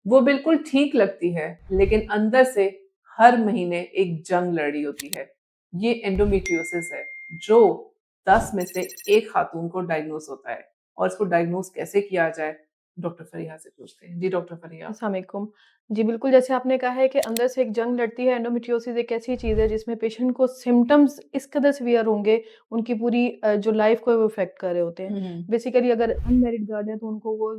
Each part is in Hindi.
वो बिल्कुल ठीक लगती है, लेकिन अंदर से हर महीने एक जंग लड़ी होती है। ये एंडोमेट्रियोसिस है, जो 10 में से 1 खातून को डायग्नोज़ होता है। और इसको डायग्नोज़ कैसे किया जाए, डॉक्टर फरीहा से पूछते हैं। जी, डॉक्टर फरीहा। अस्सलाम वालेकुम। जी, बिल्कुल जैसे आपने कहा है कि अंदर से एक जंग लड़ती है, एंडोमेट्रियोसिस एक ऐसी चीज़ है जिसमें पेशेंट को सिम्पटम्स इस कदर सीवियर होंगे, उनकी पूरी जो लाइफ़ को वो इफ़ेक्ट कर रहे होते हैं। हुँ, हुँ। बेसिकली अगर अनमैरिड गर्ल है तो उनको वो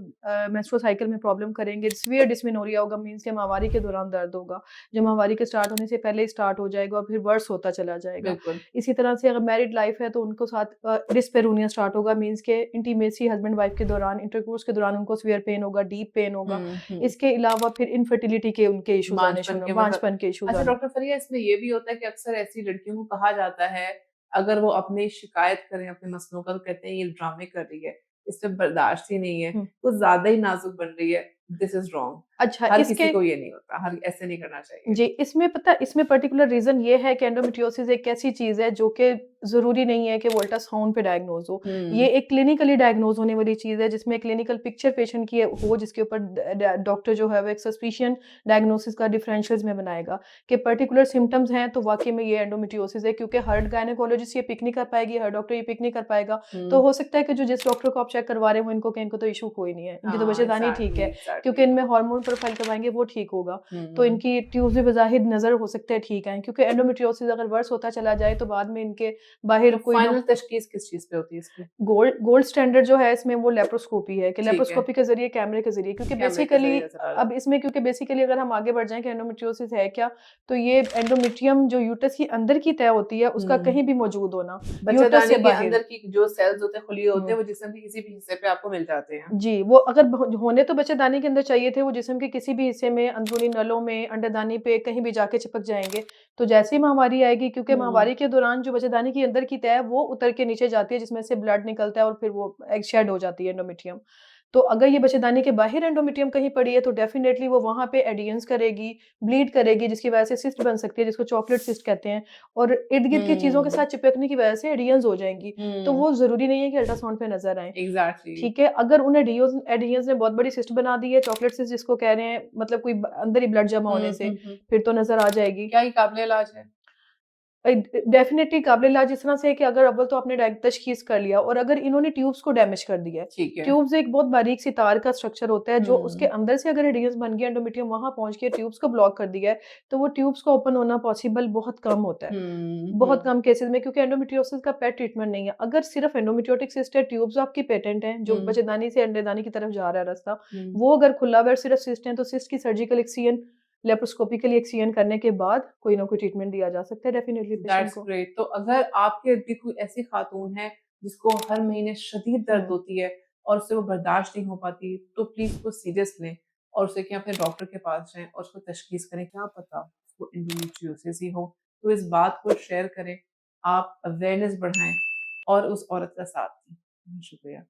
मेंस्ट्रुअल साइकिल में प्रॉब्लम करेंगे, सीवियर डिस्मेनोरिया होगा मीन्स कि माहवारी के दौरान दर्द होगा, जो माहवारी के स्टार्ट होने से पहले ही स्टार्ट हो जाएगा और फिर वर्स होता चला जाएगा। बिल्कुल। इसी तरह से अगर मैरिड लाइफ़ है तो उनको साथ डिस्पेरूनिया स्टार्ट होगा मीन्स के इंटीमेसी हस्बैंड वाइफ के दौरान, इंटरकोर्स के दौरान उनको सीवियर पेन होगा, डीप पेन होगा। हुँ, हुँ। इसके अलावा फिर इनफर्टिलिटी के उनके इश्यूज़ आने बांझपन शुरू के मतलब बांझपन के इश्यूज़ अच्छा आने डॉक्टर फरिया इसमें ये भी होता है कि अक्सर ऐसी लड़कियों को कहा जाता है, अगर वो अपनी शिकायत करें अपने मसलों का तो कहते हैं ये ड्रामे कर रही है, इससे बर्दाश्त ही नहीं है, हुँ। कुछ ज़्यादा ही नाज़ुक बन रही है, दिस इज़ रॉन्ग। अच्छा हर किसी इसके को ये नहीं होता, हर ऐसे नहीं करना चाहिए। जी, इसमें पता है इसमें पर्टिकुलर रीज़न ये है कि एंडोमेट्रियोसिस एक ऐसी चीज़ है जो कि ज़रूरी नहीं है कि वो अल्ट्रासाउंड पे डायग्नोज़ हो। ये हुँ, एक क्लिनिकली डायग्नोज़ होने वाली चीज़ है जिसमें क्लिनिकल पिक्चर पेशेंट की हो जिसके ऊपर ड ड डॉक्टर जो है वो एक सस्पिशन डायग्नोसिस का डिफरेंशियल्स में बनाएगा कि पर्टिकुलर सिम्पटम्स हैं तो वाक़ई में ये एंडोमेट्रियोसिस है क्योंकि हर गायनेकोलॉजिस्ट ये पिक नहीं कर पाएगी, हर डॉक्टर ये पिक नहीं कर पाएगा। तो हुँ। हो सकता है कि जो जिस डॉक्टर को आप चेक करवा रहे हो इनको तो इश्यू कोई नहीं है। इनकी तो हाँ, बच्चेदानी ठीक एग्ज़ैक्टली, है क्योंकि एग्ज़ैक्टली। इनमें हार्मोन प्रोफाइल करवाएँगे वो ठीक होगा। तो हुँ। इनकी ट्यूब्स भी बज़ाहिर नज़र हो सकते हैं ठीक आएँ क्योंकि एंडोमेट्रियोसिस अगर वर्स होता चला जाए तो बाद में इनके बाहिर तो कोई ना फाइनल तशख़ीस किस चीज़ पे होती है इसकी? गोल्ड गोल्ड स्टैंडर्ड जो है इसमें वो लेप्रोस्कोपी है कि ठीक है, लेप्रोस्कोपी के ज़रिए कैमरे के ज़रिए क्योंकि कैमरे के बेसिकली ज़रिए नज़र आ अब जाता है। इसमें क्योंकि बेसिकली अगर हम आगे बढ़ जाएँ कि एंडोमेट्रियोसिस है क्या? तो ये एंडोमेट्रियम जो यूट्रस की अंदर की तह होती है उसका हुँ। कहीं भी मौजूद होना, यूट्रस बच्चेदानी से के बाहिर। अंदर की जो सेल्स होते हैं खुले होते हुँ। हैं, वो जिस्म के किसी भी हिस्से पे आपको मिल जाते हैं। जी, वो अगर होने तो बच्चेदानी के अंदर चाहिए थे, वो जिस्म के किसी भी हिस्से में, अंदरूनी नलों में, अंडरदानी पे कहीं भी जाके चिपक जाएँगे। तो जैसे ही माहवारी आएगी क्योंकि हुँ। माहवारी के दौरान जो बच्चेदानी के अंदर की तह है, वो उतर के नीचे जाती है जिसमें से ब्लड निकलता है और फिर वो एग शेड हो जाती है एंडोमेट्रियम। तो अगर ये बच्चेदानी के बाहर एंडोमेट्रियम कहीं पड़ी है, तो डेफ़िनेटली वो वहाँ पे एडिहेरेंस करेगी, ब्लीड करेगी जिसकी वजह से सिस्ट बन सकती है, जिसको चॉकलेट सिस्ट कहते हैं और इर्द-गिर्द की चीज़ों के हुँ, साथ चिपकने की वजह से एडिहेरेंस हो जाएँगी। तो हुँ, वो ज़रूरी नहीं है कि अल्ट्रासाउंड पे नज़र आएँ। एग्ज़ैक्टली। ठीक है, अगर उन्हें एडिहेरेंस ने बहुत बड़ी सिस्ट बना दी है, चॉकलेट सिस्ट जिसको कह रहे हैं, मतलब कोई अंदर ही ब्लड जमा हुँ, होने से, हुँ, हुँ। फिर तो नज़र आ जाएगी। क्या ये काबिल इलाज है? डेफ़िनिटली काबिल इलाज इस तरह से है कि अगर अव्वल तो आपने तशख़ीस कर लिया और अगर इन्होंने ट्यूब्स को डैमेज कर दिया है, ठीक है। ट्यूब्स एक बहुत बारीक सी तार का स्ट्रक्चर होता है जो उसके हुँ, अंदर से अगर एडिहेरेंस बन गया, एंडोमेट्रियम वहाँ पहुँच के ट्यूब्स को ब्लॉक कर दिया है, तो वो ट्यूब्स का ओपन होना पॉसिबल बहुत कम होता है। हुँ, बहुत हुँ, कम केसेज़ में क्योंकि एंडोमेट्रियोसिस का पेट ट्रीटमेंट नहीं है। अगर सिर्फ़ एंडोमेट्रियोटिक सिस्ट है, ट्यूब्स आपकी पेटेंट हैं, जो हुँ, बच्चेदानी से अंडरदानी की तरफ जा रहा है रास्ता, हुँ। वो अगर खुला हुआ है और सिर्फ़ सिस्ट है, तो सिस्ट की सर्जिकल एक्सियन, लेप्रोस्कोपिकली एक्सियन करने के बाद कोई ना कोई ट्रीटमेंट दिया जा सकता है डेफ़िनिटली पेशेंट दैट्स को। ग्रेट। तो अगर आपके इर्द-गिर्द कोई ऐसी खातून है, जिसको हर महीने शदीद दर्द हुँ। होती है और उससे वो बर्दाश्त नहीं हो पाती, तो प्लीज़ उसको सीरियस लें और उसे कि अपने डॉक्टर के पास जाएँ और उसको तशख़ीस करें, क्या पता उसको एंडोमेट्रियोसिस ही हो। तो इस बात को शेयर करें, आप अवेयरनेस बढ़ाएँ और उस औरत का साथ दें। शुक्रिया।